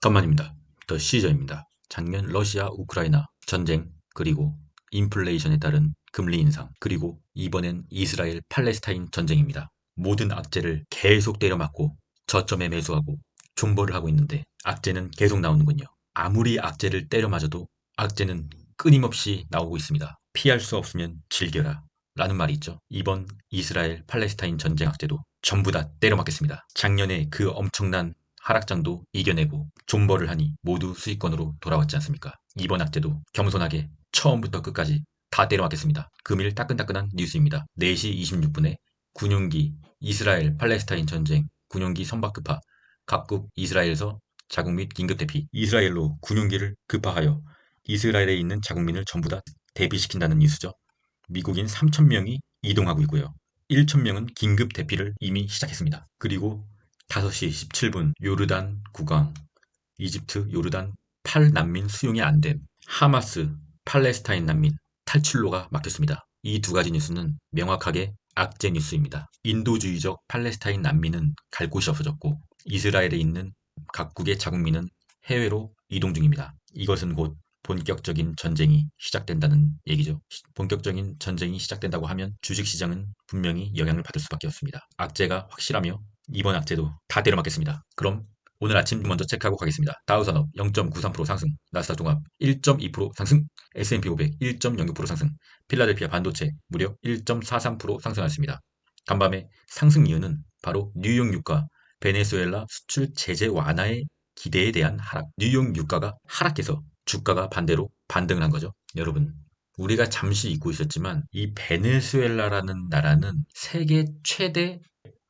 간만입니다. 더 시저입니다. 작년 러시아 우크라이나 전쟁, 그리고 인플레이션에 따른 금리 인상, 그리고 이번엔 이스라엘 팔레스타인 전쟁입니다. 모든 악재를 계속 때려맞고 저점에 매수하고 존버를 하고 있는데 악재는 계속 나오는군요. 아무리 악재를 때려맞아도 악재는 끊임없이 나오고 있습니다. 피할 수 없으면 즐겨라 라는 말이 있죠. 이번 이스라엘 팔레스타인 전쟁 악재도 전부 다 때려맞겠습니다. 작년에 그 엄청난 하락장도 이겨내고 존버를 하니 모두 수익권으로 돌아왔지 않습니까? 이번 악재도 겸손하게 처음부터 끝까지 다 때려맞겠습니다. 금일 따끈따끈한 뉴스입니다. 4시 26분에 군용기 이스라엘 팔레스타인 전쟁 군용기 선박급파 각국 이스라엘에서 자국 및 긴급 대피, 이스라엘로 군용기를 급파하여 이스라엘에 있는 자국민을 전부 다 대피시킨다는 뉴스죠. 미국인 3,000명이 이동하고 있고요. 1,000명은 긴급 대피를 이미 시작했습니다. 그리고 5시 17분 요르단 국왕, 이집트 요르단 팔난민 수용이 안 됨, 하마스 팔레스타인 난민 탈출로가 막혔습니다. 이 두 가지 뉴스는 명확하게 악재 뉴스입니다. 인도주의적 팔레스타인 난민은 갈 곳이 없어졌고 이스라엘에 있는 각국의 자국민은 해외로 이동 중입니다. 이것은 곧 본격적인 전쟁이 시작된다는 얘기죠. 본격적인 전쟁이 시작된다고 하면 주식시장은 분명히 영향을 받을 수밖에 없습니다. 악재가 확실하며 이번 악재도 다 때려맞겠습니다. 그럼 오늘 아침 먼저 체크하고 가겠습니다. 다우산업 0.93% 상승, 나스닥 종합 1.2% 상승, S&P 500 1.06% 상승, 필라델피아 반도체 무려 1.43% 상승하였습니다. 간밤에 상승 이유는 바로 뉴욕 유가, 베네수엘라 수출 제재 완화의 기대에 대한 하락, 뉴욕 유가가 하락해서 주가가 반대로 반등을 한 거죠. 여러분, 우리가 잠시 잊고 있었지만 이 베네수엘라라는 나라는 세계 최대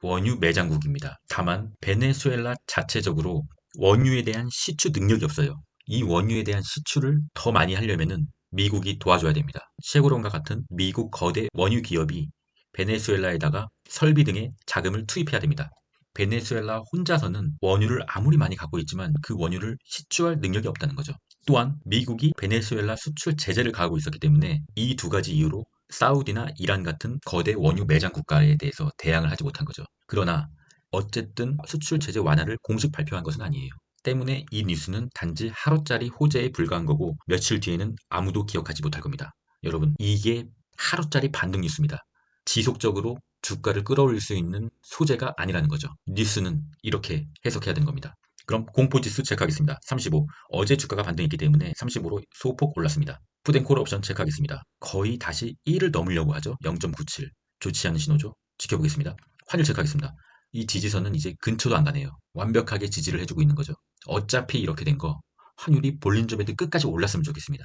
원유 매장국입니다. 다만 베네수엘라 자체적으로 원유에 대한 시추 능력이 없어요. 이 원유에 대한 시추를 더 많이 하려면은 미국이 도와줘야 됩니다. 쉐보론과 같은 미국 거대 원유 기업이 베네수엘라에다가 설비 등의 자금을 투입해야 됩니다. 베네수엘라 혼자서는 원유를 아무리 많이 갖고 있지만 그 원유를 시추할 능력이 없다는 거죠. 또한 미국이 베네수엘라 수출 제재를 가하고 있었기 때문에 이 두 가지 이유로 사우디나 이란 같은 거대 원유 매장 국가에 대해서 대항을 하지 못한 거죠. 그러나 어쨌든 수출 제재 완화를 공식 발표한 것은 아니에요. 때문에 이 뉴스는 단지 하루짜리 호재에 불과한 거고 며칠 뒤에는 아무도 기억하지 못할 겁니다. 여러분, 이게 하루짜리 반등 뉴스입니다. 지속적으로 주가를 끌어올릴 수 있는 소재가 아니라는 거죠. 뉴스는 이렇게 해석해야 되는 겁니다. 그럼 공포지수 체크하겠습니다. 35. 어제 주가가 반등했기 때문에 35로 소폭 올랐습니다. 푸드앤콜 옵션 체크하겠습니다. 거의 다시 1을 넘으려고 하죠. 0.97. 좋지 않은 신호죠. 지켜보겠습니다. 환율 체크하겠습니다. 이 지지선은 이제 근처도 안 가네요. 완벽하게 지지를 해주고 있는 거죠. 어차피 이렇게 된 거 환율이 볼린저 밴드 끝까지 올랐으면 좋겠습니다.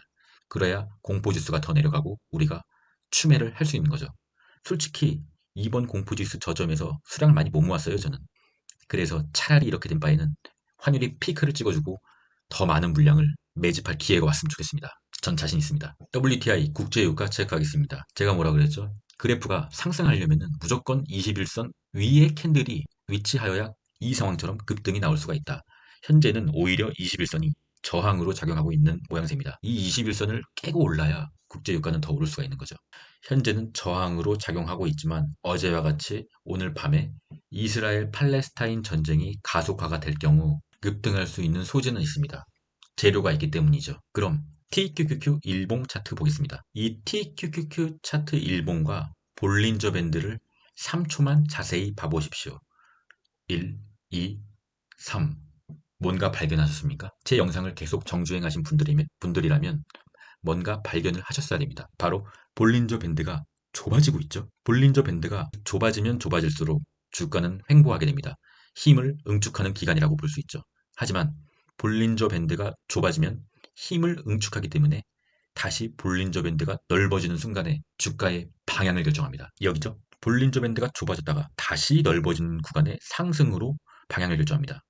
그래야 공포지수가 더 내려가고 우리가 추매를 할 수 있는 거죠. 솔직히 이번 공포지수 저점에서 수량을 많이 못 모았어요, 저는. 그래서 차라리 이렇게 된 바에는 환율이 피크를 찍어주고 더 많은 물량을 매집할 기회가 왔으면 좋겠습니다. 전 자신 있습니다. WTI 국제유가 체크하겠습니다. 제가 뭐라 그랬죠? 그래프가 상승하려면 무조건 21선 위에 캔들이 위치하여야 이 상황처럼 급등이 나올 수가 있다. 현재는 오히려 21선이 저항으로 작용하고 있는 모양새입니다. 이 21선을 깨고 올라야 국제유가는 더 오를 수가 있는 거죠. 현재는 저항으로 작용하고 있지만 어제와 같이 오늘 밤에 이스라엘 팔레스타인 전쟁이 가속화가 될 경우 급등할 수 있는 소지는 있습니다. 재료가 있기 때문이죠. 그럼 TQQQ 일봉 차트 보겠습니다. 이 TQQQ 차트 일봉과 볼린저 밴드를 3초만 자세히 봐보십시오. 1, 2, 3. 뭔가 발견하셨습니까? 제 영상을 계속 정주행하신 분들이라면 뭔가 발견을 하셨어야 됩니다. 바로 볼린저 밴드가 좁아지고 있죠. 볼린저 밴드가 좁아지면 좁아질수록 주가는 횡보하게 됩니다. 힘을 응축하는 기간이라고 볼 수 있죠. 하지만 볼린저 밴드가 좁아지면 힘을 응축하기 때문에 다시 볼린저 밴드가 넓어지는 순간에 주가의 방향을 결정합니다. 여기죠. 볼린저 밴드가 좁아졌다가 다시 넓어지는 구간의 상승으로 방향을 결정합니다.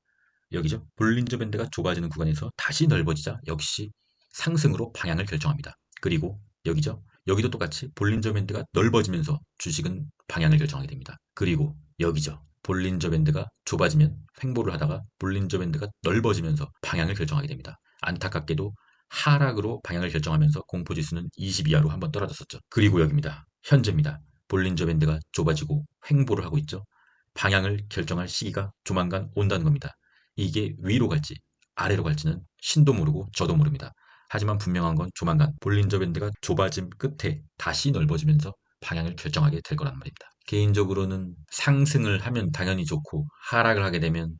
여기죠. 볼린저 밴드가 좁아지는 구간에서 다시 넓어지자 역시 상승으로 방향을 결정합니다. 그리고 여기죠. 여기도 똑같이 볼린저 밴드가 넓어지면서 주식은 방향을 결정하게 됩니다. 그리고 여기죠. 볼린저 밴드가 좁아지면 횡보를 하다가 볼린저 밴드가 넓어지면서 방향을 결정하게 됩니다. 안타깝게도 하락으로 방향을 결정하면서 공포지수는 20 이하로 한번 떨어졌었죠. 그리고 여기입니다. 현재입니다. 볼린저 밴드가 좁아지고 횡보를 하고 있죠. 방향을 결정할 시기가 조만간 온다는 겁니다. 이게 위로 갈지 아래로 갈지는 신도 모르고 저도 모릅니다. 하지만 분명한 건 조만간 볼린저 밴드가 좁아짐 끝에 다시 넓어지면서 방향을 결정하게 될 거란 말입니다. 개인적으로는 상승을 하면 당연히 좋고 하락을 하게 되면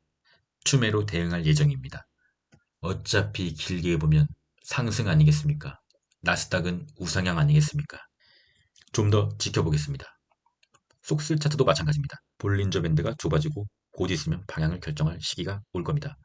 추매로 대응할 예정입니다. 어차피 길게 보면 상승 아니겠습니까? 나스닥은 우상향 아니겠습니까? 좀 더 지켜보겠습니다. 속슬 차트도 마찬가지입니다. 볼린저 밴드가 좁아지고 곧 있으면 방향을 결정할 시기가 올 겁니다.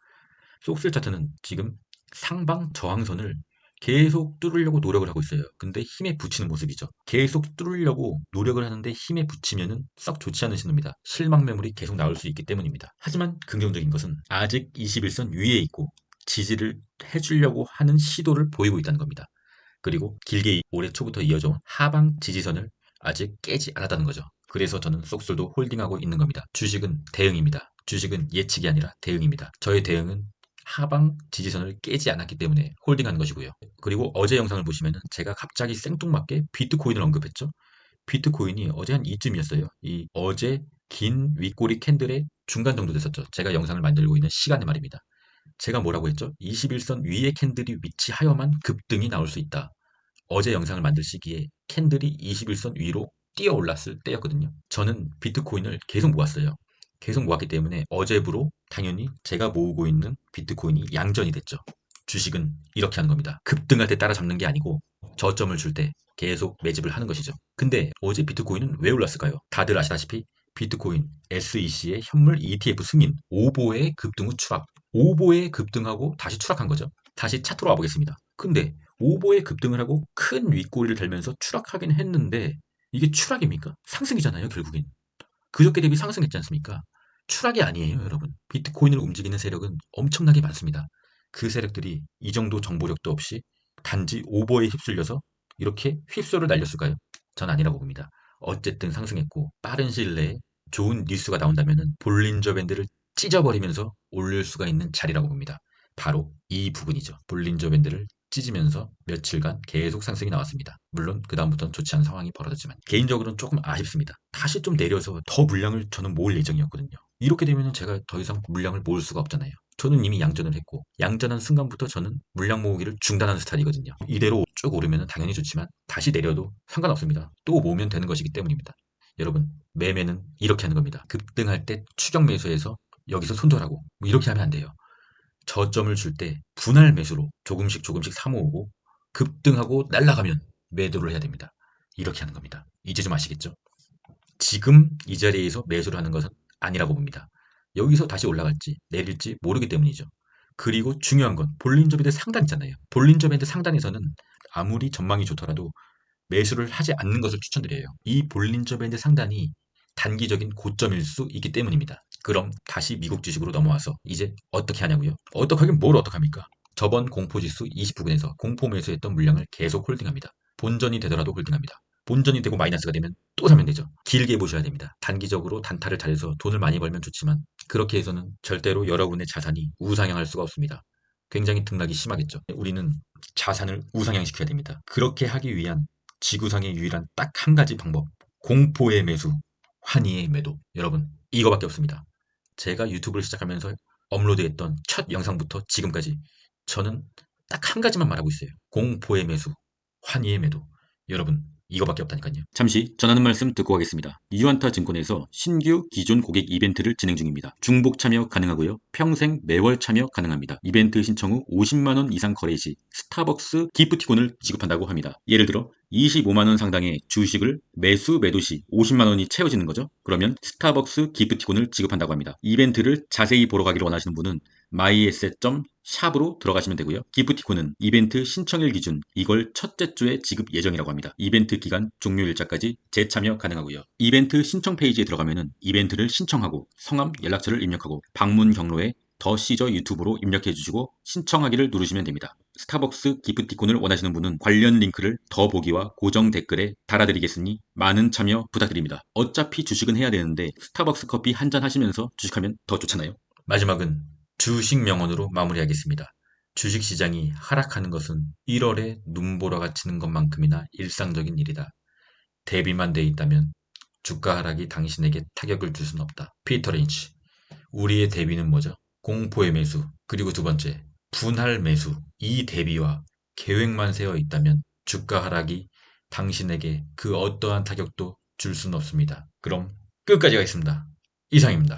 속슬 차트는 지금 상방 저항선을 계속 뚫으려고 노력을 하고 있어요. 근데 힘에 부치는 모습이죠. 계속 뚫으려고 노력을 하는데 힘에 부치면은 썩 좋지 않은 신호입니다. 실망 매물이 계속 나올 수 있기 때문입니다. 하지만 긍정적인 것은 아직 21선 위에 있고 지지를 해주려고 하는 시도를 보이고 있다는 겁니다. 그리고 길게 올해 초부터 이어져온 하방 지지선을 아직 깨지 않았다는 거죠. 그래서 저는 속술도 홀딩하고 있는 겁니다. 주식은 대응입니다. 주식은 예측이 아니라 대응입니다. 저의 대응은 하방 지지선을 깨지 않았기 때문에 홀딩하는 것이고요. 그리고 어제 영상을 보시면은 제가 갑자기 생뚱맞게 비트코인을 언급했죠. 비트코인이 어제 한 이쯤이었어요. 이 어제 긴 윗꼬리 캔들의 중간 정도 됐었죠. 제가 영상을 만들고 있는 시간에 말입니다. 제가 뭐라고 했죠? 21선 위에 캔들이 위치하여만 급등이 나올 수 있다. 어제 영상을 만들 시기에 캔들이 21선 위로 뛰어 올랐을 때였거든요. 저는 비트코인을 계속 모았어요. 계속 모았기 때문에 어제부로 당연히 제가 모으고 있는 비트코인이 양전이 됐죠. 주식은 이렇게 하는 겁니다. 급등할 때 따라잡는 게 아니고 저점을 줄 때 계속 매집을 하는 것이죠. 근데 어제 비트코인은 왜 올랐을까요? 다들 아시다시피 비트코인 SEC의 현물 ETF 승인 5보의 급등 후 추락 5보에 급등하고 다시 추락한 거죠. 다시 차트로 와보겠습니다. 근데 5보에 급등을 하고 큰 윗꼬리를 달면서 추락하긴 했는데 이게 추락입니까? 상승이잖아요, 결국엔. 그저께 대비 상승했지 않습니까? 추락이 아니에요, 여러분. 비트코인을 움직이는 세력은 엄청나게 많습니다. 그 세력들이 이 정도 정보력도 없이 단지 오버에 휩쓸려서 이렇게 휩소를 날렸을까요? 전 아니라고 봅니다. 어쨌든 상승했고 빠른 시일 내에 좋은 뉴스가 나온다면 볼린저 밴드를 찢어버리면서 올릴 수가 있는 자리라고 봅니다. 바로 이 부분이죠. 볼린저 밴드를 찢으면서 며칠간 계속 상승이 나왔습니다. 물론 그 다음부터는 좋지 않은 상황이 벌어졌지만 개인적으로는 조금 아쉽습니다. 다시 좀 내려서 더 물량을 저는 모을 예정이었거든요. 이렇게 되면 제가 더 이상 물량을 모을 수가 없잖아요. 저는 이미 양전을 했고 양전한 순간부터 저는 물량 모으기를 중단하는 스타일이거든요. 이대로 쭉 오르면 당연히 좋지만 다시 내려도 상관없습니다. 또 모으면 되는 것이기 때문입니다. 여러분 매매는 이렇게 하는 겁니다. 급등할 때 추격 매수해서 여기서 손절하고 뭐 이렇게 하면 안 돼요. 저점을 줄 때 분할 매수로 조금씩 조금씩 사모으고 급등하고 날아가면 매도를 해야 됩니다. 이렇게 하는 겁니다. 이제 좀 아시겠죠? 지금 이 자리에서 매수를 하는 것은 아니라고 봅니다. 여기서 다시 올라갈지 내릴지 모르기 때문이죠. 그리고 중요한 건 볼린저 밴드 상단이잖아요. 볼린저 밴드 상단에서는 아무리 전망이 좋더라도 매수를 하지 않는 것을 추천드려요. 이 볼린저 밴드 상단이 단기적인 고점일 수 있기 때문입니다. 그럼 다시 미국 주식으로 넘어와서 이제 어떻게 하냐고요? 어떻게 하긴 뭘 어떡합니까? 저번 공포지수 20부근에서 공포 매수했던 물량을 계속 홀딩합니다. 본전이 되더라도 홀딩합니다. 본전이 되고 마이너스가 되면 또 사면 되죠. 길게 보셔야 됩니다. 단기적으로 단타를 잘해서 돈을 많이 벌면 좋지만 그렇게 해서는 절대로 여러분의 자산이 우상향할 수가 없습니다. 굉장히 등락이 심하겠죠. 우리는 자산을 우상향시켜야 됩니다. 그렇게 하기 위한 지구상의 유일한 딱 한 가지 방법. 공포의 매수, 환희의 매도. 여러분, 이거밖에 없습니다. 제가 유튜브를 시작하면서 업로드했던 첫 영상부터 지금까지 저는 딱 한 가지만 말하고 있어요. 공포의 매수, 환희의 매도. 여러분, 이거밖에 없다니까요. 잠시 전하는 말씀 듣고 가겠습니다. 유안타 증권에서 신규 기존 고객 이벤트를 진행 중입니다. 중복 참여 가능하고요. 평생 매월 참여 가능합니다. 이벤트 신청 후 50만원 이상 거래 시 스타벅스 기프티콘을 지급한다고 합니다. 예를 들어 25만원 상당의 주식을 매수 매도 시 50만원이 채워지는 거죠. 그러면 스타벅스 기프티콘을 지급한다고 합니다. 이벤트를 자세히 보러 가기를 원하시는 분은 myasset.shop으로 들어가시면 되고요. 기프티콘은 이벤트 신청일 기준 이걸 첫째 주에 지급 예정이라고 합니다. 이벤트 기간 종료일자까지 재참여 가능하고요. 이벤트 신청 페이지에 들어가면은 이벤트를 신청하고 성함, 연락처를 입력하고 방문 경로에 더 시저 유튜브로 입력해 주시고 신청하기를 누르시면 됩니다. 스타벅스 기프티콘을 원하시는 분은 관련 링크를 더보기와 고정 댓글에 달아드리겠으니 많은 참여 부탁드립니다. 어차피 주식은 해야 되는데 스타벅스 커피 한잔 하시면서 주식하면 더 좋잖아요. 마지막은 주식 명언으로 마무리하겠습니다. 주식시장이 하락하는 것은 1월에 눈보라가 치는 것만큼이나 일상적인 일이다. 대비만 돼 있다면 주가 하락이 당신에게 타격을 줄 수는 없다. 피터 린치. 우리의 대비는 뭐죠? 공포의 매수. 그리고 두 번째, 분할 매수, 이 대비와 계획만 세워 있다면 주가 하락이 당신에게 그 어떠한 타격도 줄 수는 없습니다. 그럼 끝까지 가겠습니다. 이상입니다.